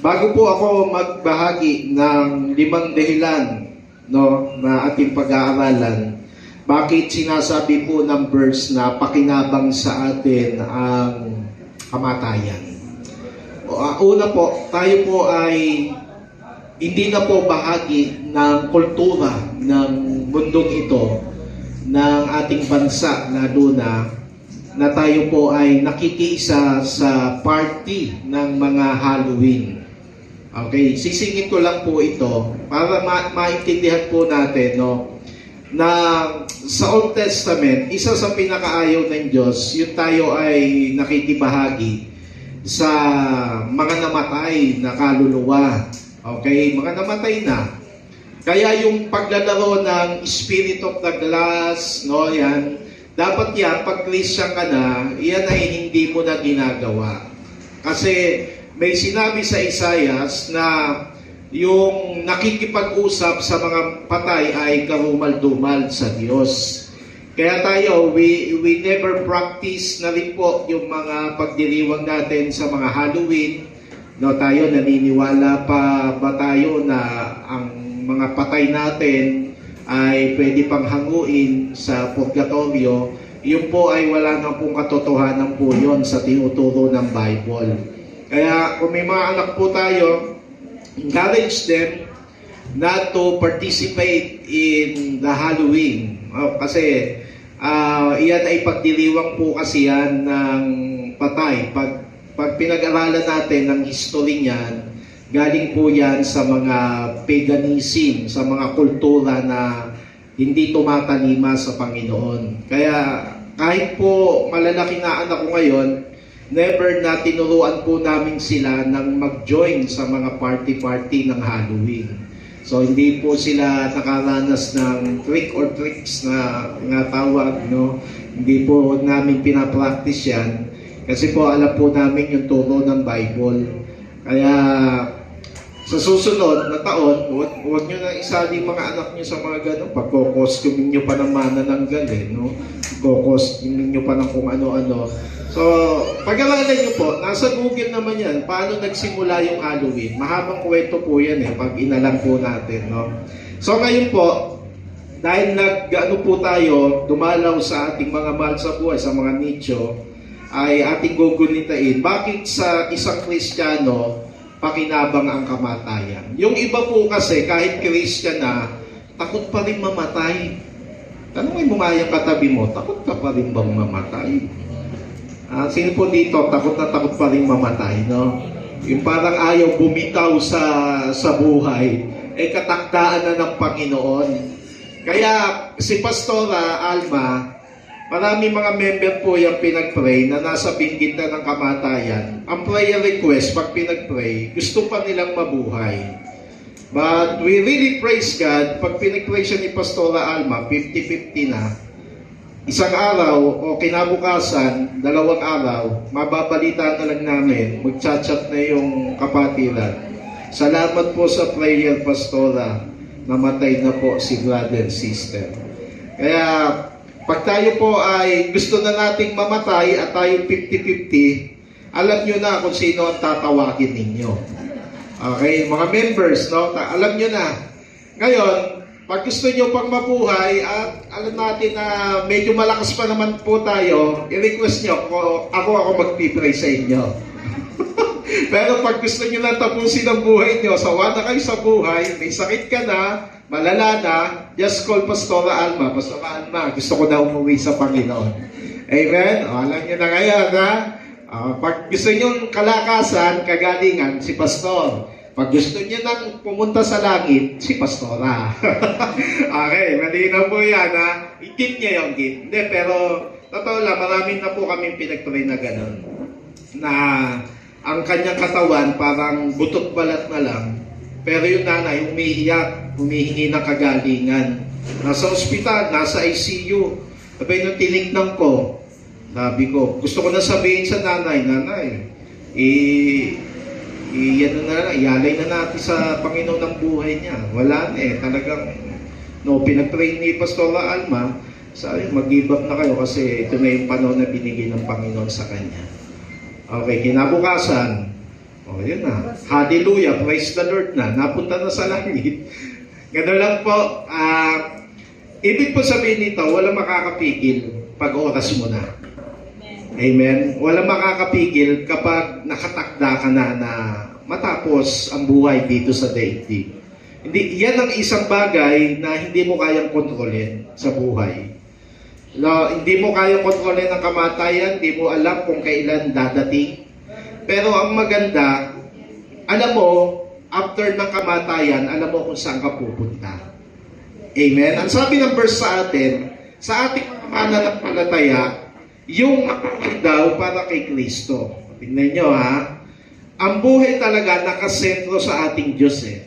Bago po ako magbahagi ng 5 dahilan na ating pag-aaralan, bakit sinasabi po ng verse na pakinabang sa atin ang kamatayan? Una po, tayo po ay hindi na po bahagi ng kultura ng mundong ito, ng ating bansa, lalo na tayo po ay nakikiisa sa party ng mga Halloween. Okay, sisingin ko lang po ito para maintindihan po natin na sa Old Testament, isa sa pinakaayaw ng Diyos, yung tayo ay nakikibahagi sa mga namatay na kaluluwa. Okay, mga namatay na. Kaya yung paglalaro ng Spirit of the Glass, yan, dapat yan, pag Christian ka na, yan ay hindi mo na ginagawa. Kasi may sinabi sa Isaias na yung nakikipag-usap sa mga patay ay karumal-dumal sa Diyos. Kaya tayo, we never practice na rin po yung mga pagdiriwang natin sa mga Halloween. Tayo, naniniwala pa ba tayo na ang mga patay natin ay pwede pang hanguin sa purgatorio? Yun po ay wala na pong katotohanan po yun sa tinuturo ng Bible. Kaya kung may mga anak po tayo, encourage them not to participate in the Halloween. Kasi iyan ay pagdiriwang po kasi yan ng patay. Pag pinag-aralan natin ng history niyan, galing po yan sa mga paganism, sa mga kultura na hindi tumatalima sa Panginoon. Kaya kahit po malalaki na anak ko ngayon, never na tinuruan po namin sila nang mag-join sa mga party-party ng Halloween. So hindi po sila nakaranas ng trick or tricks na tawag, Hindi po namin pinapractice yan. Kasi po alam po namin yung turo ng Bible. Kaya sa susunod na taon, huwag nyo na isali mga anak nyo sa mga gano'n. Pagko-costume nyo pa ng manananggal, Pagko-costume nyo pa ng kung ano-ano. So, pag-aralan nyo po, nasa Google naman yan, paano nagsimula yung Halloween. Mahabang kwento po yan pag inalam po natin, So, ngayon po, dahil po tayo, dumalaw sa ating mga mahal sa buhay, sa mga nicho, ay ating gugunitain, bakit sa isang Kristiyano, pakinabang ang kamatayan? Yung iba po kasi, kahit Christian na, takot pa rin mamatay. Tanungin mo nga yung katabi mo, takot ka pa rin bang mamatay? Sino po dito, takot na takot pa rin mamatay, Yung parang ayaw bumitaw sa buhay, katakdaan na ng Panginoon. Kaya si Pastora Alma, marami mga member po yung pinag-pray na nasa binggit na ng kamatayan. Ang prayer request, pag pinag-pray, gusto pa nilang mabuhay. But we really praise God, pag pinag-pray siya ni Pastora Alma, 50-50 na, isang araw o kinabukasan, 2 araw, mababalita na lang namin, magchat-chat na yung kapatiran. Salamat po sa prayer, Pastora. Namatay na po si brother and sister. Kaya, pag tayo po ay gusto na nating mamatay at tayo 50-50, alam nyo na kung sino ang tatawagin ninyo. Okay, mga members, alam nyo na. Ngayon, pag gusto nyo pang mabuhay at alam natin na medyo malakas pa naman po tayo, i-request nyo, ako magpipray sa inyo. Pero pag gusto nyo na tapusin ang buhay nyo, sawa na kayo sa buhay, may sakit ka na, malala na, just call Pastora Alma. Pastora Alma, gusto ko na umuwi sa Panginoon. Amen? Alam nyo na ngayon, pag gusto nyo kalakasan, kagalingan, si Pastor. Pag gusto niya nang pumunta sa langit, si Pastora. Okay, malinaw po yan, I-give niya yung gift. Hindi, pero totoo lang, marami na po kami pinag-pray na gano'n. Na ang kanyang katawan parang butot balat na lang. Pero yung nanay, umiiyak, humihingi ng kagalingan. Nasa ospital, nasa ICU. Sabi nung tinignan ko, sabi ko, gusto ko na sabihin sa nanay, ialay na natin sa Panginoon ng buhay niya. Wala na talagang, pinag-pray ni Pastora Alma, sabi, mag-give up na kayo kasi ito na yung panahon na binigay ng Panginoon sa kanya. Okay, kinabukasan, O, yun na. Hallelujah, praise the Lord na. Napunta na sa langit. Gano'n lang po. Ibig po sabihin nito, walang makakapigil pag oras mo na. Amen? Walang makakapigil kapag nakatakda ka na matapos ang buhay dito sa daigdig. Hindi, yan ang isang bagay na hindi mo kayang kontrolin sa buhay. No, hindi mo kayang kontrolin ang kamatayan, hindi mo alam kung kailan dadating. Pero ang maganda, alam mo, after ng kamatayan, alam mo kung saan ka pupunta. Amen? Ang sabi ng verse sa atin, sa ating pananampalataya, yung mabuhay daw para kay Kristo. Tingnan nyo ha, ang buhay talaga nakasentro sa ating Diyos eh.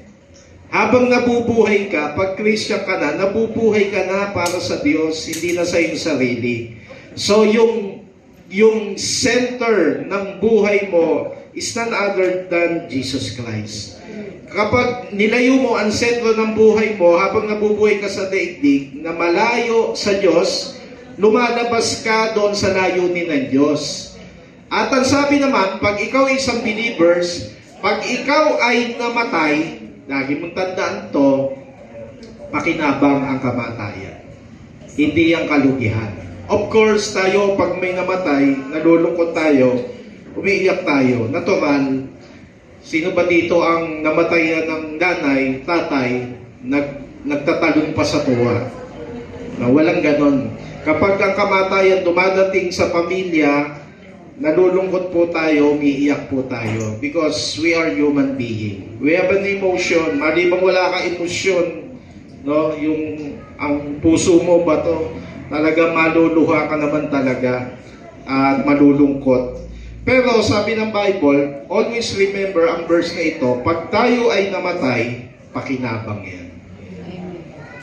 Habang nabubuhay ka, pag Christian ka na, nabubuhay ka na para sa Diyos, hindi na sa iyong sarili. So yung center ng buhay mo is none other than Jesus Christ. Kapag nilayo mo ang sentro ng buhay mo, habang nabubuhay ka sa daigdig, na malayo sa Diyos, lumalabas ka doon sa layunin ng Diyos. At ang sabi naman, pag ikaw ay isang believers, pag ikaw ay namatay, lagi mong tandaan to, pakinabang ang kamatayan. Hindi ang kalugihan. Of course, tayo, pag may namatay, nalulungkot tayo, umiiyak tayo. Natural, sino ba dito ang namatay ng nanay, tatay, nagtatalon pa sa tuwa? Walang ganon. Kapag ang kamatayan dumadating sa pamilya, nalulungkot po tayo, umiiyak po tayo. Because we are human being. We have an emotion. Malibang wala ka emosyon, no? Ang puso mo ba to? Talaga maluluha ka naman talaga at malulungkot. Pero sabi ng Bible, always remember ang verse na ito, pag tayo ay namatay, pakinabang yan.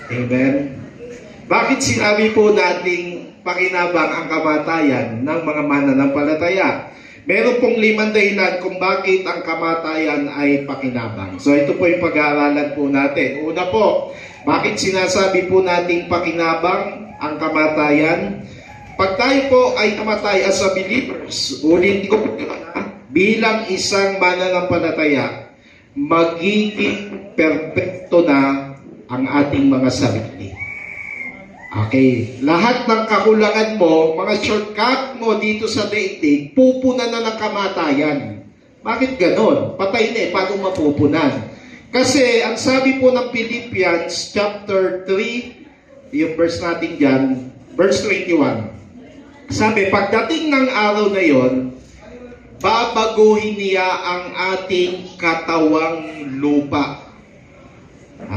Amen? Bakit sinabi po nating pakinabang ang kamatayan ng mga mananampalataya? Meron pong 5 dahilan kung bakit ang kamatayan ay pakinabang. So ito po yung pag-aaralan po natin. Una po, bakit sinasabi po nating pakinabang ang kamatayan? Pag tayo po ay namatay as a believers, ulit ko po bilang isang mananampalataya, magiging perpekto na ang ating mga sarili. Okay, lahat ng kakulangan mo, mga shortcut mo dito sa daigdig, pupunan na ng kamatayan. Bakit ganon? Patay na paano mapupunan? Kasi ang sabi po ng Philippians chapter 3, yung verse natin dyan, verse 21, sabi, pagdating ng araw na yon, babaguhin niya ang ating katawang lupa.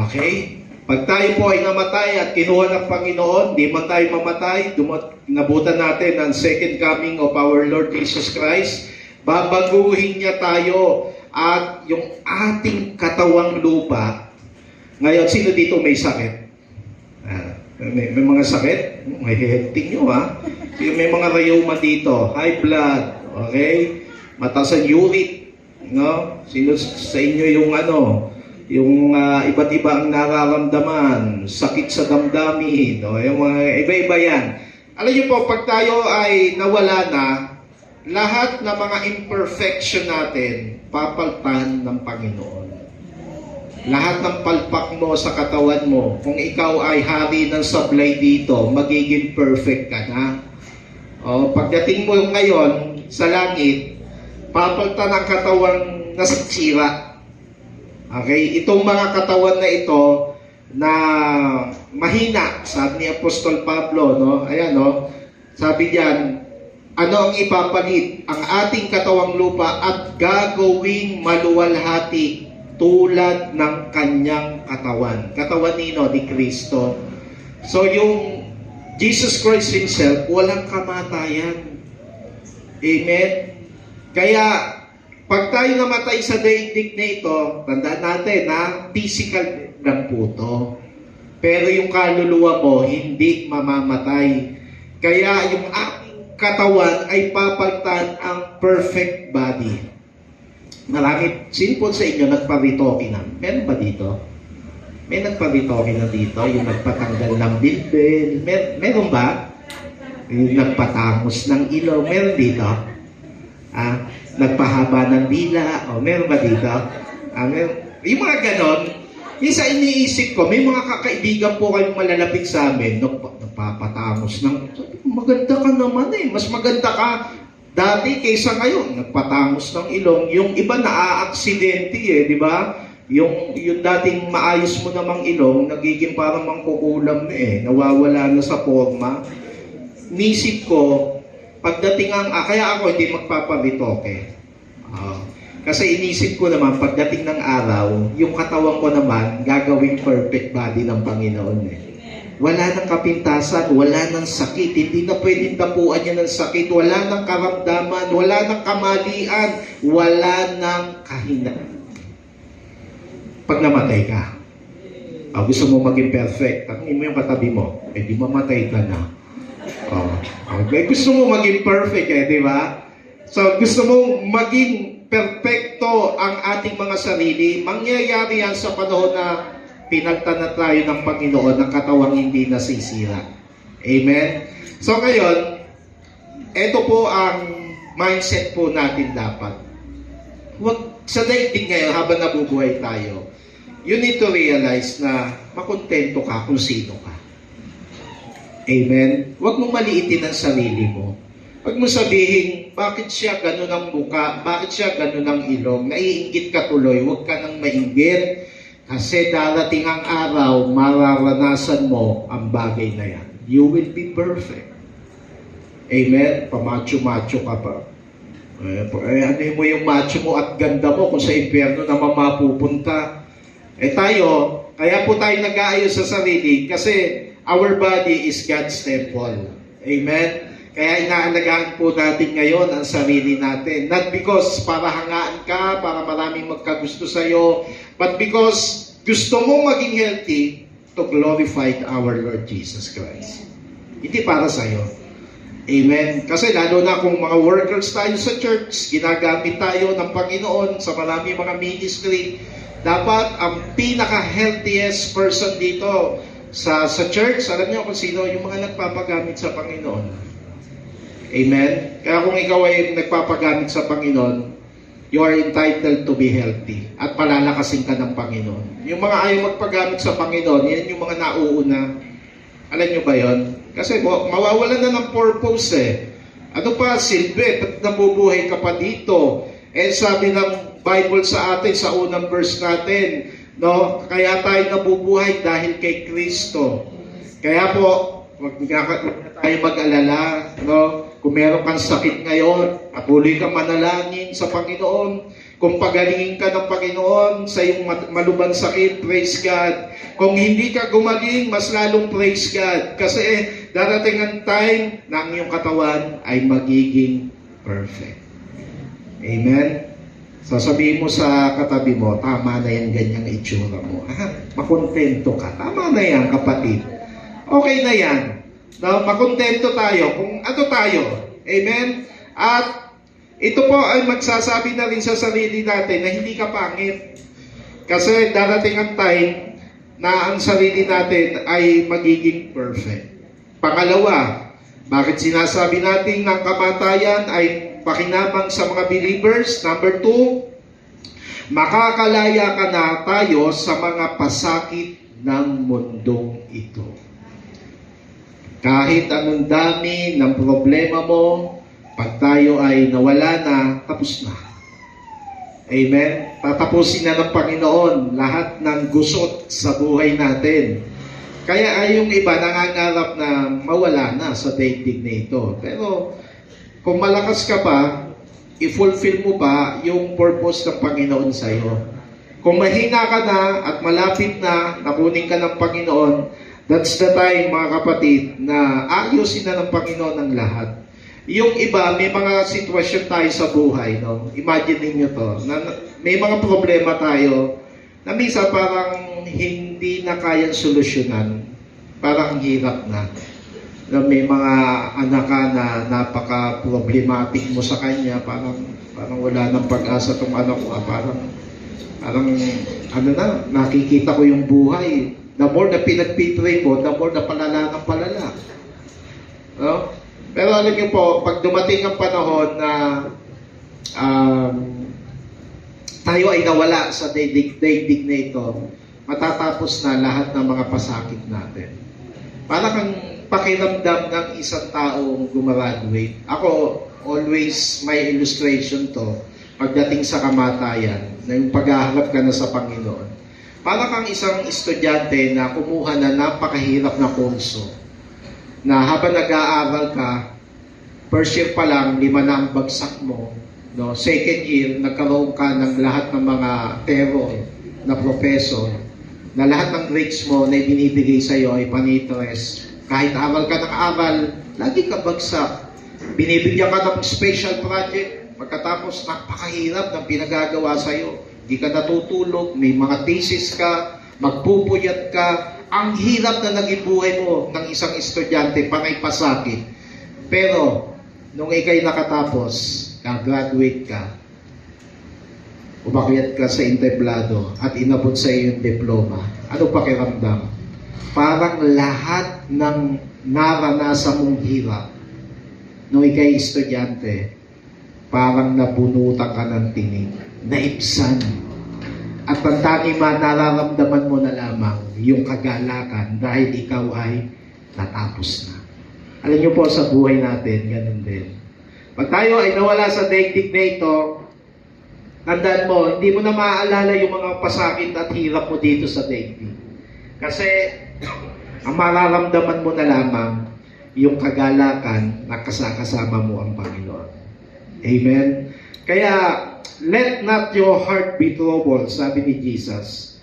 Okay? Pag tayo po ay namatay at kinuha ng Panginoon, di man tayo mamatay, nabutan natin ang second coming of our Lord Jesus Christ, babaguhin niya tayo at yung ating katawang lupa. Ngayon, sino dito may sakit? May mga sakit? May hehekting nyo ha? May mga rayoma dito, high blood, okay? Mataas ang uric, no? Sino sa inyo yung yung iba't iba ang nararamdaman, sakit sa damdamin, no? Yung mga iba-iba yan. Alam niyo po, pag tayo ay nawala na, lahat ng mga imperfection natin, papaltan ng Panginoon. Lahat ng palpak mo sa katawan mo, kung ikaw ay hari ng sablay dito, magiging perfect ka na. O, pagdating mo ngayon sa langit, papaltan ang katawang nasisira. Okay, itong mga katawan na ito na mahina, sabi ni Apostol Pablo, no? Ayan, no? Sabi diyan, ano ang ipapalit? Ang ating katawang lupa at gagawing maluwalhati tulad ng kanyang katawan. Katawan nino? Ni Kristo. So yung Jesus Christ Himself, walang kamatayan. Amen? Kaya pag tayo namatay sa daigdig na ito, tandaan natin na physical lang po ito. Pero yung kaluluwa mo, hindi mamamatay. Kaya yung ating katawan ay papalitan ang perfect body. Marami, sino po sa inyo nagparitoke na? Meron ba dito? May nagparitoke na dito? Yung nagpatanggal ng bilbil? Meron ba? Yung nagpatangos ng ilaw? Meron dito? Nagpahaba ng dila. O, meron ba dito? Yung mga ganon, minsan iniisip ko, may mga kakaibigan po kayong malalapit sa amin, nagpapatamos ng, maganda ka naman eh, mas maganda ka dati kaysa ngayon, nagpatamos ng ilong, yung iba na-aaksidente eh, di ba? Yung dating maayos mo namang ilong, nagiging parang mangkukulam na eh, nawawala na sa forma. Nisip ko, pagdating kaya ako hindi magpapabitoke. Kasi inisip ko naman, pagdating ng araw, yung katawan ko naman, gagawing perfect body ng Panginoon eh. Wala nang kapintasan, wala nang sakit, hindi na pwedeng tapuan niya ng sakit, wala nang karamdaman, wala nang kamalian, wala nang kahinaan. Pag namatay ka, gusto mo maging perfect, tangin mo yung katabi mo, di mamatay ka na. Gusto mo maging perfect di ba? So, gusto mo maging perpekto ang ating mga sarili, mangyayari yan sa panahon na pinagtanat tayo ng Panginoon ng katawang hindi nasisira. Amen? So ngayon, ito po ang mindset po natin dapat. Sa daigdig ngayon, habang nabubuhay tayo, you need to realize na makontento ka kung sino ka. Amen? Huwag mong maliitin ang sarili mo. Huwag mo sabihin, bakit siya ganun ang muka? Bakit siya ganun ang ilong? Naiinggit ka tuloy, huwag ka nang mainggit. Kasi darating ang araw, mararanasan mo ang bagay na yan. You will be perfect. Amen? Pamacho-macho ka pa. Ano mo yung macho mo at ganda mo kung sa impyerno naman mapupunta. Tayo, kaya po tayo nag-aayos sa sarili kasi our body is God's temple. Amen? Kaya inaalagaan po natin ngayon ang sarili natin. Not because para hangaan ka, para maraming magkagusto sa'yo, but because gusto mong maging healthy to glorify our Lord Jesus Christ. Hindi para sa'yo. Amen? Kasi lalo na kung mga workers tayo sa church, ginagamit tayo ng Panginoon sa maraming mga ministry, dapat ang pinaka-healthiest person dito sa church, alam niyo kung sino, yung mga nagpapagamit sa Panginoon. Amen? Kaya kung ikaw ay nagpapagamit sa Panginoon, you are entitled to be healthy at palalakasin ka ng Panginoon. Yung mga ayaw magpagamit sa Panginoon, yan yung mga nauuna. Alam nyo ba yon? Kasi mawawalan na ng purpose eh. Ano pa, silbi? Ba't nabubuhay ka pa dito? Sabi ng Bible sa atin, sa unang verse natin, no? Kaya tayo nabubuhay dahil kay Kristo. Kaya po, huwag na tayo mag-alala, no? Kung meron kang sakit ngayon, patuloy kang manalangin sa Panginoon. Kung pagalingin ka ng Panginoon sa iyong malubang sakit, praise God. Kung hindi ka gumaling, mas lalong praise God. Kasi darating ang time na ang iyong katawan ay magiging perfect. Amen? Sasabihin mo sa katabi mo, tama na yan, ganyang itsura mo. Makontento ka. Tama na yan, kapatid. Okay na yan. No, makontento tayo kung ano tayo. Amen? At ito po ay magsasabi na rin sa sarili natin na hindi ka pangit. Kasi darating ang time na ang sarili natin ay magiging perfect. Pangalawa, bakit sinasabi natin ng kamatayan ay pakinabang sa mga believers? Number 2, makakalaya ka na tayo sa mga pasakit ng mundong ito. Kahit anong dami ng problema mo, pag tayo ay nawala na, tapos na. Amen? Tatapusin na ng Panginoon lahat ng gusot sa buhay natin. Kaya ay yung iba nangangarap na mawala na sa daigdig na ito. Pero kung malakas ka pa, i-fulfill mo pa yung purpose ng Panginoon sa iyo. Kung mahina ka na at malapit na nakunin ka ng Panginoon, that's the time, mga kapatid, na ayusin na ng Panginoon ang lahat. Yung iba, may mga sitwasyon tayo sa buhay, no? Imagine niyo to, na may mga problema tayo na minsan parang hindi na kayang solusyonan. Parang hirap na. Na may mga anak ka na napaka-problematic mo sa kanya, parang wala nang pag-asa tong anak ko. Parang nakikita ko yung buhay. The more na pinagpipray mo, the more na palala ng palala. No? Pero alam niyo po, pag dumating ang panahon na um, tayo ay nawala sa daigdig na ito, matatapos na lahat ng mga pasakit natin. Para kang pakiramdam ng isang taong gumraduate. Ako, always may illustration to pagdating sa kamatayan, na yung paghaharap ka na sa Panginoon. Para kang isang estudyante na kumuha na napakahirap na kurso, na habang nag-aaral ka, first year pa lang, 5 na ang bagsak mo. No? Second year, nagkaroon ka ng lahat ng mga terror na professor, na lahat ng grades mo na ibinibigay sa iyo ay panitres. Kahit aral ka ng aral, lagi ka bagsak. Binibigyan ka ng special project, pagkatapos napakahirap ng pinagagawa sa iyo. Hindi ka natutulog, may mga thesis ka, magpupuyat ka. Ang hirap na naging buhay mo ng isang estudyante, panay pasakit. Pero, nung ikay nakatapos, graduate ka, umakyat ka sa entablado at inabot sa iyo yung diploma. Ano pakiramdam? Parang lahat ng naranasan mong hirap nung ikay estudyante, parang nabunutan ka ng tinig, naibsan. At ang tanging nararamdaman mo na lamang yung kagalakan dahil ikaw ay natapos na. Alam niyo po, sa buhay natin, ganun din. Pag tayo ay nawala sa daigdig na ito, tandaan mo, hindi mo na maaalala yung mga pasakit at hirap mo dito sa daigdig. Kasi, ang mararamdaman mo na lamang yung kagalakan na kasama mo ang Panginoon. Amen? Kaya, let not your heart be troubled, sabi ni Jesus.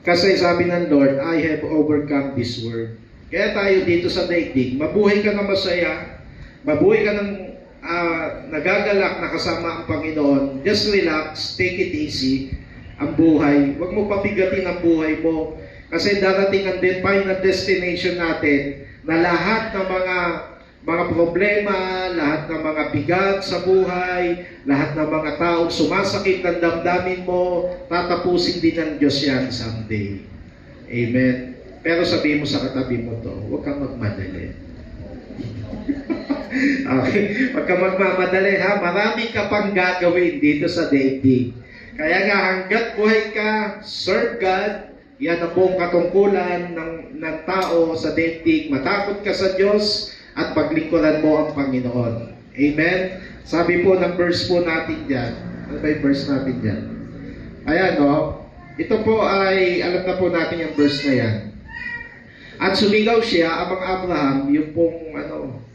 Kasi sabi ng Lord, I have overcome this world. Kaya tayo dito sa daigdig, mabuhay ka na masaya, mabuhay ka ng nagagalak na kasama ang Panginoon. Just relax, take it easy, ang buhay. Huwag mo pabigatin ang buhay mo. Kasi darating ang final destination natin na lahat ng mga problema, lahat ng mga bigat sa buhay, lahat ng mga taong sumasakit ng damdamin mo, tatapusin din ng Diyos yan someday. Amen? Pero sabihin mo sa katabi mo to, huwag kang magmadali. Okay? Huwag kang magmamadali ha. Marami ka pang gagawin dito sa daigdig. Kaya nga hanggat buhay ka, serve God. Yan ang buong katungkulan ng tao sa daigdig. Matakot ka sa Diyos at paglingkuran mo ang Panginoon. Amen? Sabi po ng verse po natin dyan. Ano ba yung verse natin dyan? Ayan, no? Ito po ay, alam na po natin yung verse na yan. At sumigaw siya, amang Abraham, yung pong,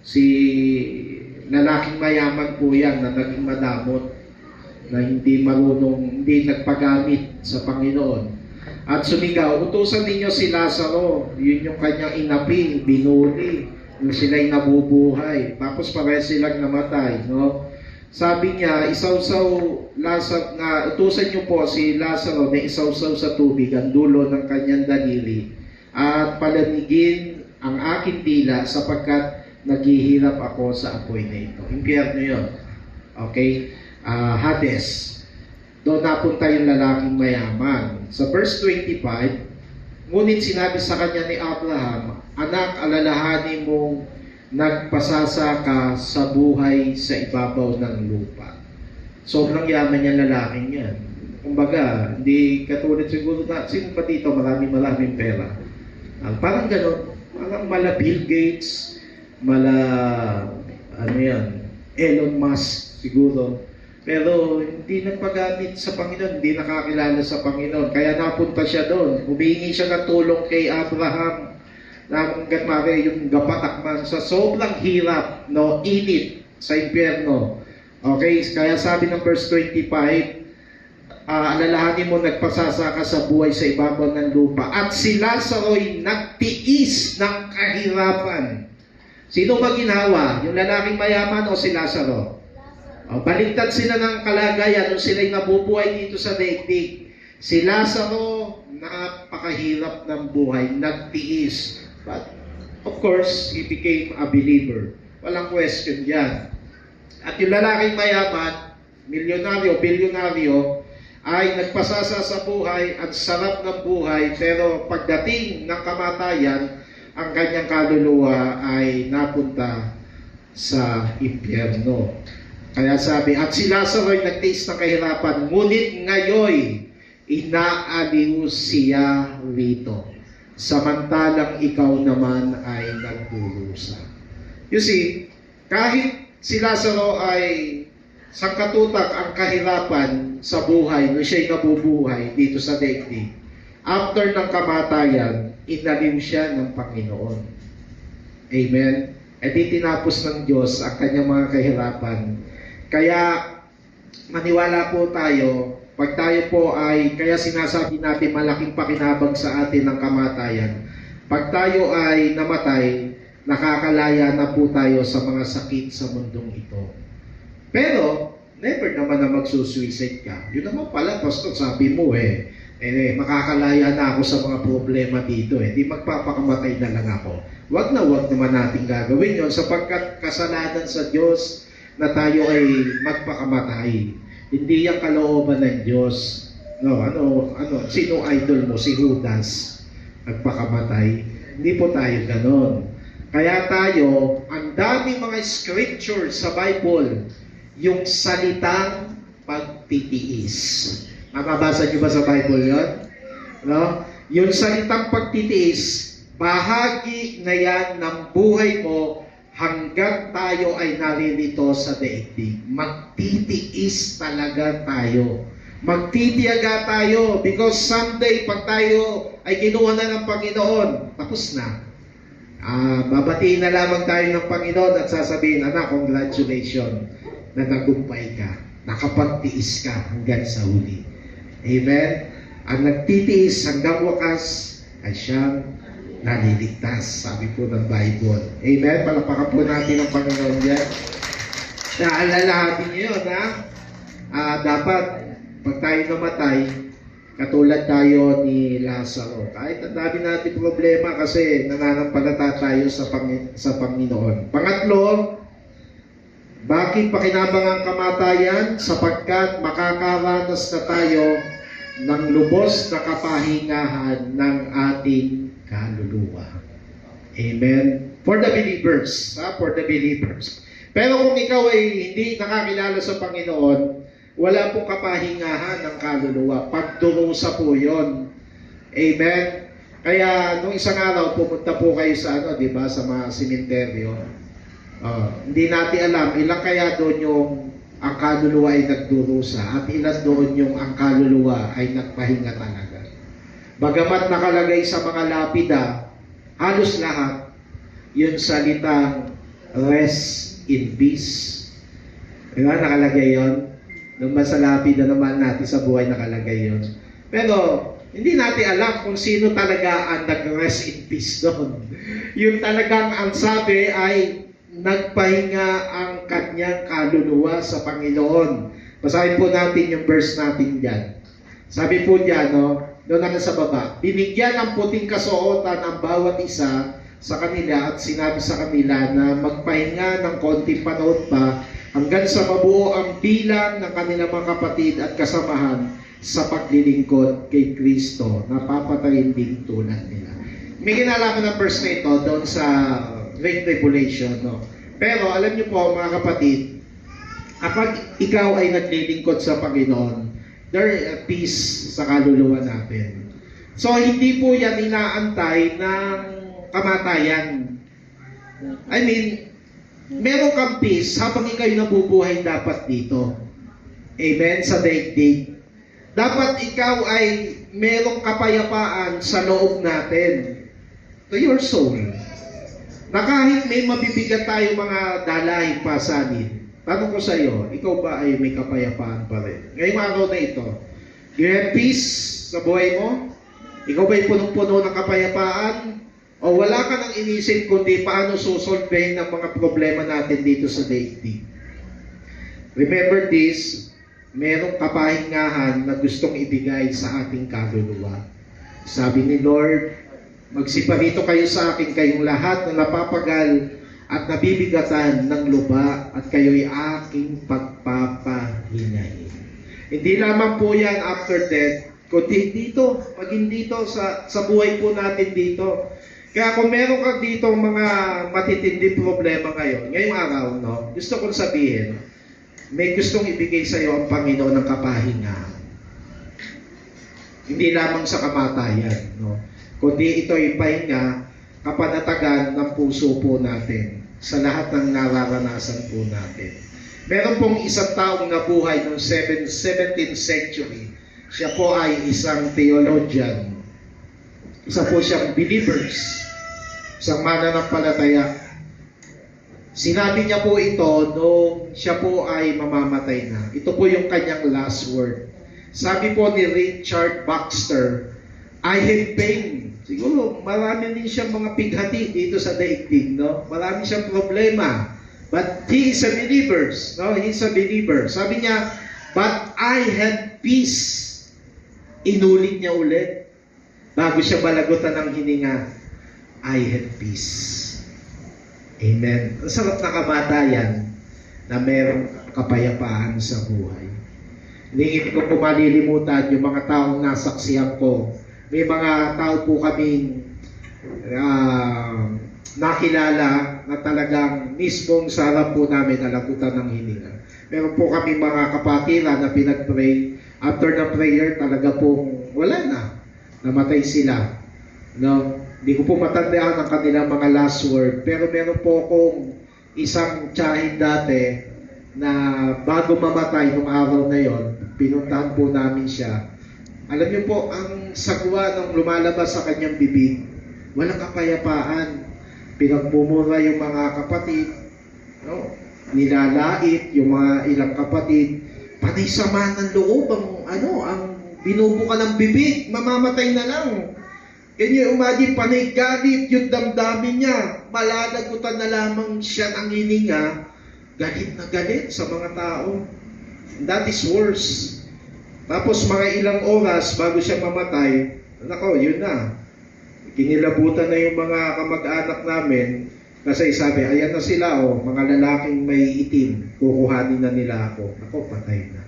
si lalaking mayaman po yan na naging madamot, na hindi marunong, hindi nagpagamit sa Panginoon. At sumigaw, utusan ninyo si Lazaro, yun yung kanyang inapi, binuli, yung sila'y nabubuhay. Tapos pareho silang namatay, no? Sabi niya, utusan niyo po si Lazaro na isawsaw sa tubig ang dulo ng kanyang daliri at palamigin ang aking dila sapagkat naghihirap ako sa apoy na ito. Impyerno yun. Okay? Hades. Doon napunta yung lalaking mayaman. Sa verse 25, ngunit sinabi sa kanya ni Abraham, anak, alalahanin mong nagpasasa ka sa buhay sa ibabaw ng lupa. Sobrang yaman niya lalaking yan. Kumbaga, hindi katulad siguro na, sino pa dito maraming pera? Parang gano'n, parang mala Bill Gates, Elon Musk siguro. Pero hindi nagpagamit sa Panginoon, hindi nakakilala sa Panginoon. Kaya napunta siya doon. Humingi siya ng tulong kay Abraham na hanggat maaari yung gapatakman sa sobrang hirap, no, init sa impyerno. Okay? Kaya sabi ng verse 25, alalahanin mo nagpasasa ka sa buhay sa ibabaw ng lupa. At si Lazaro'y nagtiis ng kahirapan. Sino ba ginawa? Yung lalaking mayaman o si Lazaro? Baliktad sila ng kalagayan nung sila'y nabubuhay dito sa daigdig. Si Lazaro, napakahirap ng buhay, nagtiis. But, of course, he became a believer. Walang question dyan. At yung lalaking mayaman, milyonaryo, bilyonaryo, ay nagpasasa sa buhay at sarap ng buhay, pero pagdating ng kamatayan, ang kanyang kaluluwa ay napunta sa impyerno. Kaya sabi, at si Lazaro ay nagtiis ng kahirapan, ngunit ngayon inaaliw siya rito. Samantalang ikaw naman ay nagdurusa. You see, kahit si Lazaro ay sangkatutak ang kahirapan sa buhay, nung siya'y nabubuhay dito sa daigdig, after ng kamatayan, inaliw siya ng Panginoon. Amen? E di tinapos ng Diyos ang kanyang mga kahirapan. Kaya maniwala po tayo, pag tayo po ay, kaya sinasabi natin malaking pakinabang sa atin ng kamatayan. Pag tayo ay namatay, nakakalaya na po tayo sa mga sakit sa mundong ito. Pero, never naman na magsusuicide ka. Yun naman pala, Pastor, sabi mo makakalaya na ako sa mga problema dito di magpapakamatay na lang ako. Wag naman natin gagawin yon sapagkat kasalanan sa Diyos na tayo ay magpakamatay. Hindi yung kalooban ng Diyos. No, sino idol mo? Si Judas. Magpakamatay. Hindi po tayo ganon. Kaya tayo, ang daming mga scriptures sa Bible, yung salitang pagtitiis. Mababasa niyo ba sa Bible yun? No? Yung salitang pagtitiis, bahagi na yan ng buhay mo hanggang tayo ay naririto sa daigdig. Magtitiis talaga tayo. Magtitiyaga tayo because someday pag tayo ay kinuha na ng Panginoon, tapos na. Babatiin na lamang tayo ng Panginoon at sasabihin, anak, congratulations na nagumpay ka. Nakapagtiis ka hanggang sa huli. Amen? Ang nagtitiis hanggang wakas ay siyang naliligtas. Sabi po ng Bible. Amen? Palakpakan po natin ang Panginoon yan. Naalalahatin niyo yun, ha? Dapat, pag tayo namatay, katulad tayo ni Lazaro. Kahit ang dami natin problema kasi nananampalata tayo sa Panginoon. Pangatlo, bakit pakinabang ang kamatayan? Sapagkat makakaranas na tayo ng lubos na kapahingahan ng ating kaluluwa. Amen? For the believers. For the believers. Pero kung ikaw ay hindi nakakilala sa Panginoon, wala pong kapahingahan ng kaluluwa. Pagdurusa po yun. Amen? Kaya nung isang araw, pumunta po kayo sa di ba, sa mga simenteryo. Hindi natin alam ilang kaya doon yung ang kaluluwa ay nagdurusa at ilan doon yung ang kaluluwa ay nagpahinga talaga. Bagamat nakalagay sa mga lapida, halos lahat, yung salitang rest in peace. Diba? Nakalagay yon. Nung sa lapida naman natin sa buhay nakalagay yon. Pero hindi natin alam kung sino talaga ang nag-rest in peace doon. Yung talagang ang sabi ay nagpahinga ang kanyang kaluluwa sa Panginoon. Basahin po natin yung verse natin dyan. Sabi po dyan, doon naman sa baba, binigyan ng puting kasuotan ang bawat isa sa kanila at sinabi sa kanila na magpahinga ng konting panahon pa hanggang sa mabuo ang bilang ng kanilang mga kapatid at kasamahan sa paglilingkod kay Kristo na papatayin din tulad nila. May kinalaman ng verse na ito doon sa Great Tribulation, Pero alam niyo po mga kapatid, kapag ikaw ay naglilingkod sa Panginoon, there is peace sa kaluluwa natin. So hindi po yan inaantay ng kamatayan. I mean, meron kang peace habang ikaw nabubuhay dapat dito. Amen? Sa daigdig. Dapat ikaw ay merong kapayapaan sa loob natin. To your soul. Na kahit may mabibigat tayo mga dalahin pasanin, tanong ko sa iyo, ikaw ba ay may kapayapaan pa rin? Ngayong araw na ito, you have peace sa buhay mo? Ikaw ba ay punong-puno ng kapayapaan? O wala ka nang inisip kundi paano susolvehin ang mga problema natin dito sa daigdig? Remember this, merong kapahingahan na gustong ibigay sa ating kaluluwa. Sabi ni Lord, magsiparito kayo sa akin kayong lahat na napapagal at nabibigatan ng luba at kayo'y aking pagpapahinahin. Hindi lamang po yan after death, kundi dito, maging dito sa buhay po natin dito. Kaya kung meron ka dito mga matitinding problema ngayon, ngayong araw, gusto kong sabihin, may gustong ibigay sa iyo ang Panginoon ng kapahingahan. Hindi lamang sa kamatayan, no? Kundi ito ay pahinga, kapanatagan ng puso po natin sa lahat ng nararanasan po natin. Meron pong isang taong nabuhay noong 17th century. Siya po ay isang theologian. Isa po siyang believers, isang mananampalataya. Sinabi niya po ito nung siya po ay mamamatay na. Ito po yung kanyang last word. Sabi po ni Richard Baxter, I have pain. Siguro marami din siyang mga pighati dito sa daigdig, no? Marami siyang problema. But he is a believer, no? He is a believer. Sabi niya, but I have peace. Inulit niya ulit. Bago siya balagutan ng hininga, I have peace. Amen. Ang sarap na kamatayan na mayroong kapayapaan sa buhay. Hindi ko po malilimutan yung mga taong nasaksihan ko. May mga tao po kaming nakilala na talagang mismong sa harap po namin nalagutan ng hininga. Meron po kami mga kapatiran na pinag-pray. After the prayer, talaga pong wala na. Namatay sila. No? Hindi ko po matandaan ang kanilang mga last word. Pero meron po akong isang tiyahin dati na bago mamatay nung araw na yon, pinuntahan po namin siya. Alam niyo po, ang sagwa ng lumalabas sa kanyang bibig, walang kapayapaan. Pinagmumura yung mga kapatid, no? Nilalait yung mga ilang kapatid, pati sama ng loob ang binubuka ng bibig, mamamatay na lang. Can you imagine, panay galit yung damdamin niya, malalagutan na lamang siya ng hininga, galit na galit sa mga tao. That is worse. Tapos mga ilang oras bago siya mamatay, nako, yun na. Kinilabutan na yung mga kamag-anak namin kasi sabi, ayan na sila, oh, mga lalaking may itim, kukuhanin na nila ako. Nako, patay na.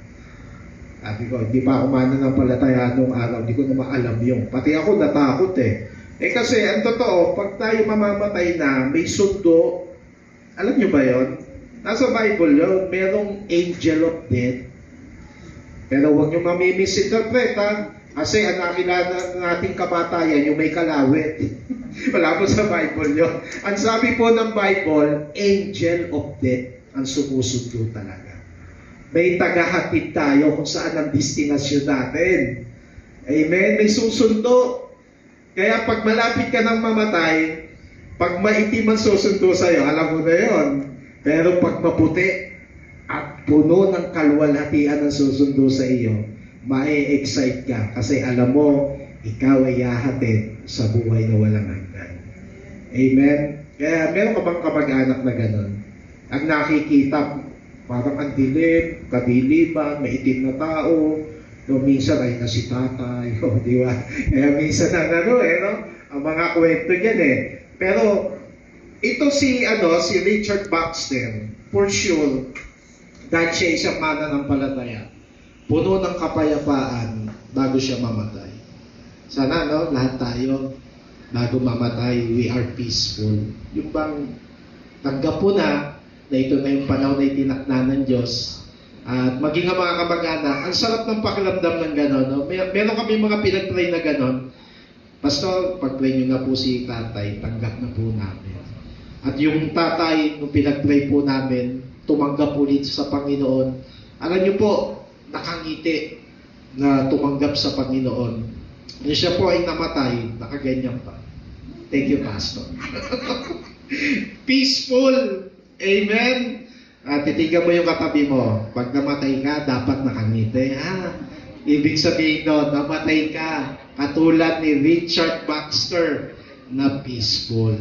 Sabi ko, hindi pa ako mananampalataya nung araw, hindi ko naman alam yung. Pati ako natakot eh. Kasi ang totoo, pag tayo mamamatay na, may sundo, alam nyo ba yon? Nasa Bible yun, merong angel of death. Pero huwag nyo mamimisinterpret, ha? Kasi ang nakilala nating kamatayan, yung may kalawit. Wala po sa Bible yun. Ang sabi po ng Bible, angel of death ang sumusundo talaga. May tagahatid tayo kung saan ang destinasyon natin. Amen? May susundo. Kaya pag malapit ka ng mamatay, pag maitim ang susundo sa'yo, alam mo na yun. Pero pag maputi at puno ng kalwalhatian ang susundo sa iyo, ma-excite ka kasi alam mo, ikaw ay hahatid sa buhay na walang hanggan. Amen? Kaya meron ka bang kamag-anak na gano'n? Ang nakikita, parang ang dilim, kadiliman, may itim na tao, no, minsan ay na si tatay, di ba? Kaya minsan ang no? Ang mga kwento niyan eh. Pero ito si Richard Baxter, for sure, dahil siya isang mananampalataya, puno ng kapayapaan bago siya mamatay. Sana, lahat tayo, bago mamatay, we are peaceful. Yung bang tanggap po na ito na yung panahon na itinakda ng Diyos. At maging ang mga kamag-anak, ang sarap ng pakiramdam ng gano'n. No? Meron kami mga pinag-pray na gano'n. Pastor, pag-pray nyo na po si tatay, tanggap na po namin. At yung tatay, nung pinag-pray po namin, tumanggap ulit sa Panginoon. Alam nyo po, nakangiti na tumanggap sa Panginoon. Nung siya po ay namatay, nakaganyan pa. Thank you, Pastor. Peaceful. Amen. Titigan mo yung katabi mo. Pag namatay ka, dapat nakangiti. Ibig sabihin doon, namatay ka. Katulad ni Richard Baxter na peaceful.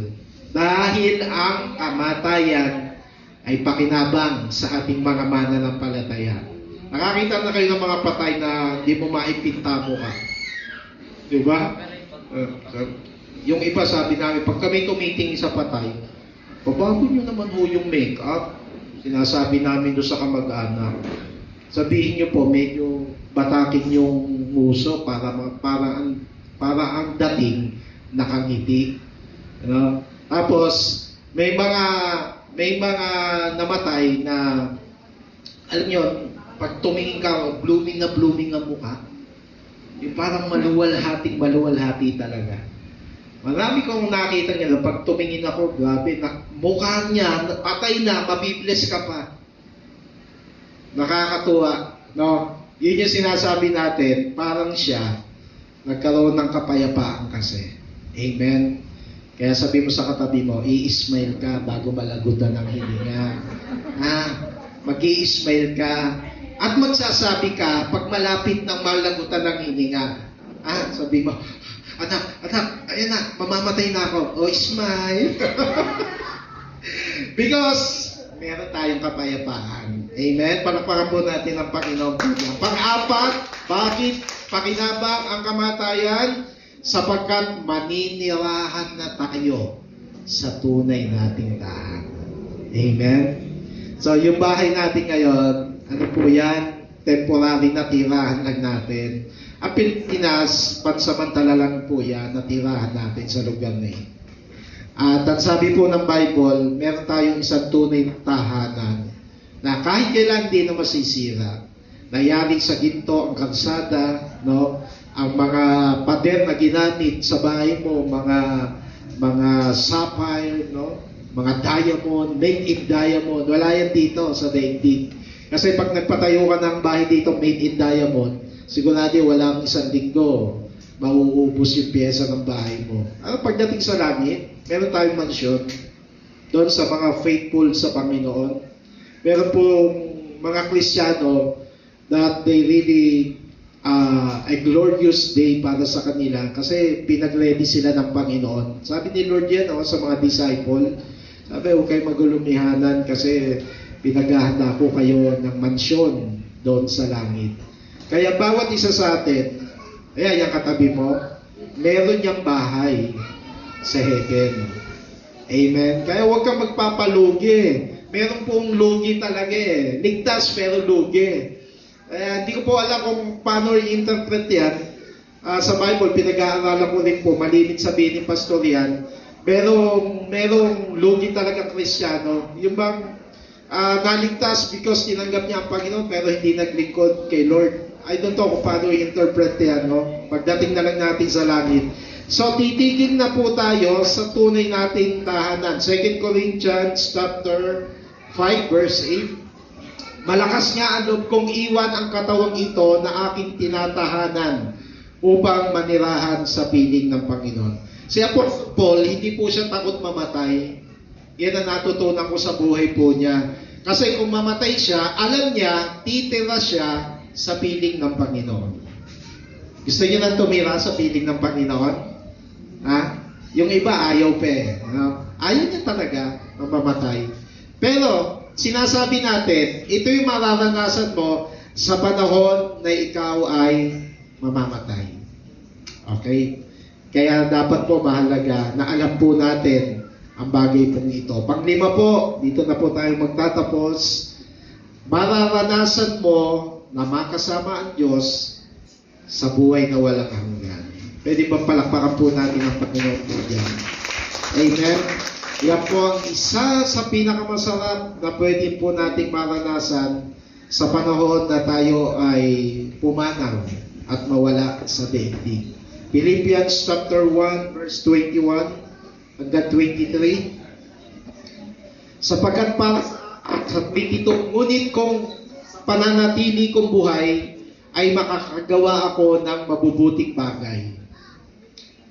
Dahil ang kamatayan ay pakinabang sa ating mga mananampalataya. Nakakita na kayo ng mga patay na di mo maipinta mo ka. Diba? Yung iba sabi namin, pag kami tumitingin sa patay, babago nyo naman ho yung make-up. Sinasabi namin doon sa kamag-anak. Sabihin nyo po, medyo batakin yung muso para ang dating nakangiti. Tapos, may mga namatay na alam nyo, pag tumingin ka, blooming ang mukha. Yung parang maluwalhati talaga. Marami kong nakita niya, pag tumingin ako, grabe, mukha niya, patay na, mabibless ka pa. Nakakatuwa, no? Yun yung sinasabi natin, parang siya, nagkaroon ng kapayapaan kasi. Amen? Kaya sabi mo sa katabi mo, i-smile ka bago malagutan ng hininga. Mag-i-smile ka. At magsasabi ka, pag malapit ng malagutan ng hininga, sabi mo, anak, ayan na, mamamatay na ako. Oh, smile. Because, meron tayong kapayapaan. Amen? Palakpakan po natin ang Panginoon. Pang-apat, bakit pakinabang ang kamatayan? Sapagkat maninirahan na tayo sa tunay nating tahanan. Amen? So, yung bahay natin ngayon, ano po yan? Temporary na tirahan lang natin. Ang Pilipinas, pansamantala lang po yan, natirahan natin sa lugar na yun. At sabi po ng Bible, meron tayong isang tunay na tahanan na kahit kailan di na masisira. Nayari sa ginto ang kalsada, no? Ang mga pader na ginamit sa bahay mo, mga sapphire, no? Mga diamond, made in diamond, wala yan dito sa daigdig. Kasi pag nagpatayo ka ng bahay dito made in diamond, sigurado walang isang linggo mauubos yung pyesa ng bahay mo. Pagdating sa langit, meron tayong mansyon doon sa mga faithful sa Panginoon. Meron pong mga Kristiyano that they really a glorious day para sa kanila kasi pinag-ready sila ng Panginoon. Sabi ni Lord yan sa mga disciple, sabi, huwag kayo magulumihanan kasi pinaghahanda ko kayo ng mansyon doon sa langit. Kaya bawat isa sa atin, yung katabi mo, meron niyang bahay sa heaven. Amen? Kaya huwag kang magpapalugi. Meron pong lugi talaga Ligtas pero lugi. Hindi ko po alam kung paano i-interpret yan. Sa Bible, pinag-aaralan ko rin po, malimit sabihin ni Pastor yan. Merong lugi talaga Kristiyano. Yung bang naligtas because tinanggap niya ang Panginoon pero hindi naglingkod kay Lord. I don't know kung paano i-interpret yan, no? Pagdating na lang natin sa langit. So, titigin na po tayo sa tunay nating tahanan. 2 Corinthians chapter 5, verse 8. Malakas nga ang loob kong iwan ang katawang ito na aking tinatahanan upang manirahan sa piling ng Panginoon. Si Apostle Paul, hindi po siya takot mamatay. Yan ang natutunan ko sa buhay po niya. Kasi kung mamatay siya, alam niya, titira siya sa piling ng Panginoon. Gusto niyo nang tumira sa piling ng Panginoon? Yung iba ayaw pa Ayaw niya talaga na mamatay. Pero, sinasabi natin, ito yung mararanasan mo sa panahon na ikaw ay mamamatay. Okay? Kaya dapat po mahalaga na alam po natin ang bagay pong ito. Panglima po, dito na po tayo magtatapos. Mararanasan mo na makasama ang Diyos sa buhay na walang hanggan. Pwede bang palakpakan po natin ang Panginoon po dyan? Amen? Yan po ang isa sa pinakamasarap na pwede po nating maranasan sa panahon na tayo ay pumanaw at mawala sa daigdig. Philippians chapter 1 verse 21 hanggang 23. Sapagkat para sa pititong ngunit kung pananatili kong buhay ay makakagawa ako ng mabubuting bagay.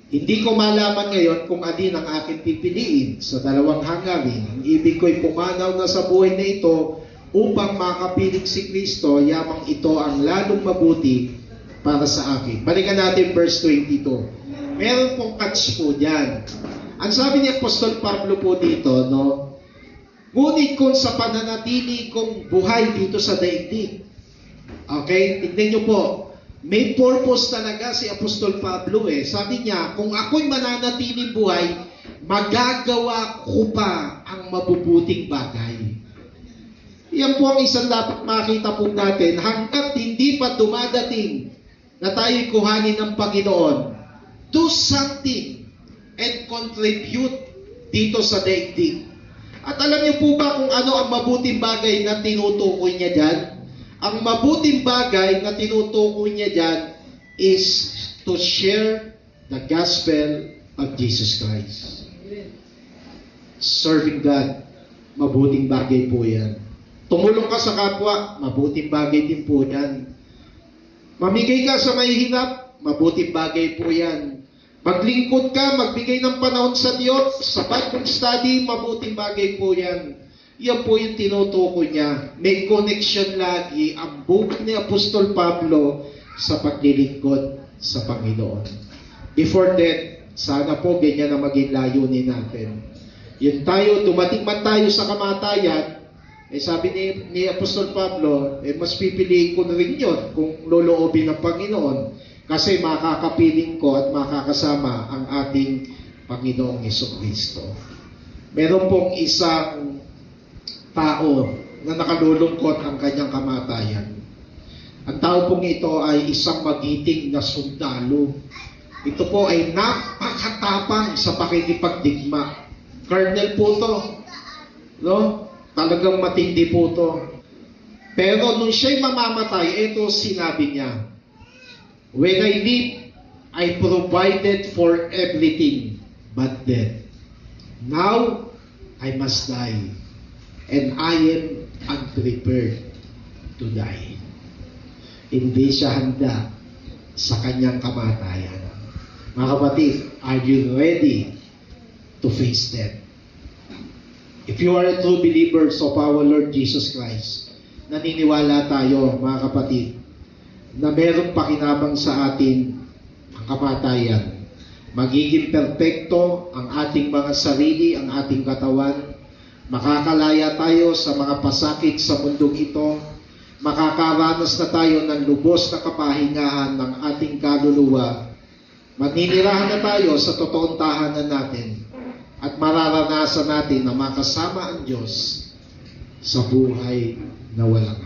Hindi ko malaman ngayon kung alin ang aking pipiliin sa dalawang hangarin. Ang ibig ko'y pumanaw na sa buhay na ito upang makapiling si Kristo, yamang ito ang lalong mabuti para sa akin. Balikan natin verse 22. Meron pong catch po dyan. Ang sabi ni Apostol Pablo po dito, no? Ngunit kung sa pananatili kong buhay dito sa daigdig. Okay? Tignan nyo po. May purpose talaga si Apostol Pablo Sabi niya, kung ako'y mananatiling buhay, magagawa ko pa ang mabubuting bagay. Yan po ang isang dapat makita po natin hanggat hindi pa dumadating na tayo'y kuhanin ng Panginoon. Do something and contribute dito sa daigdig. At alam niyo po ba kung ano ang mabuting bagay na tinutukoy niya dyan? Ang mabuting bagay na tinutukoy niya dyan is to share the gospel of Jesus Christ. Serving God, mabuting bagay po yan. Tumulong ka sa kapwa, mabuting bagay din po yan. Mamigay ka sa mahihirap, mabuting bagay po yan. Maglingkod ka, magbigay ng panahon sa Diyos, sa Bible study, mabuting bagay po yan. Yan po yung tinutukoy niya. May connection lagi ang buhay ni Apostol Pablo sa paglilingkod sa Panginoon. Before that, sana po ganyan na maging layunin natin. Yun tayo, dumating man tayo sa kamatayan, sabi ni Apostol Pablo, mas pipiliin ko na rin yun kung loloobin ng Panginoon. Kasi makakapiling ko at makakasama ang ating Panginoong Jesucristo. Meron pong isang tao na nakalulungkot ang kanyang kamatayan. Ang tao pong ito ay isang magiting na sundalo. Ito po ay napakatapang sa pakikipagdigma. Colonel po to. No? Talagang matindi po to. Pero nung siya'y mamamatay, ito sinabi niya, "When I live, I provided for everything but death. Now, I must die, and I am unprepared to die." Hindi siya handa sa kanyang kamatayan. Mga kapatid, are you ready to face death? If you are a true believers of our Lord Jesus Christ, naniniwala tayo, mga kapatid, na merong pakinabang sa atin ang kamatayan. Magiging perpekto ang ating mga sarili, ang ating katawan. Makakalaya tayo sa mga pasakit sa mundong ito. Makakaranas na tayo ng lubos na kapahingahan ng ating kaluluwa. Maninirahan na tayo sa totoong tahanan natin. At mararanasan natin na makasama ang Diyos sa buhay na walang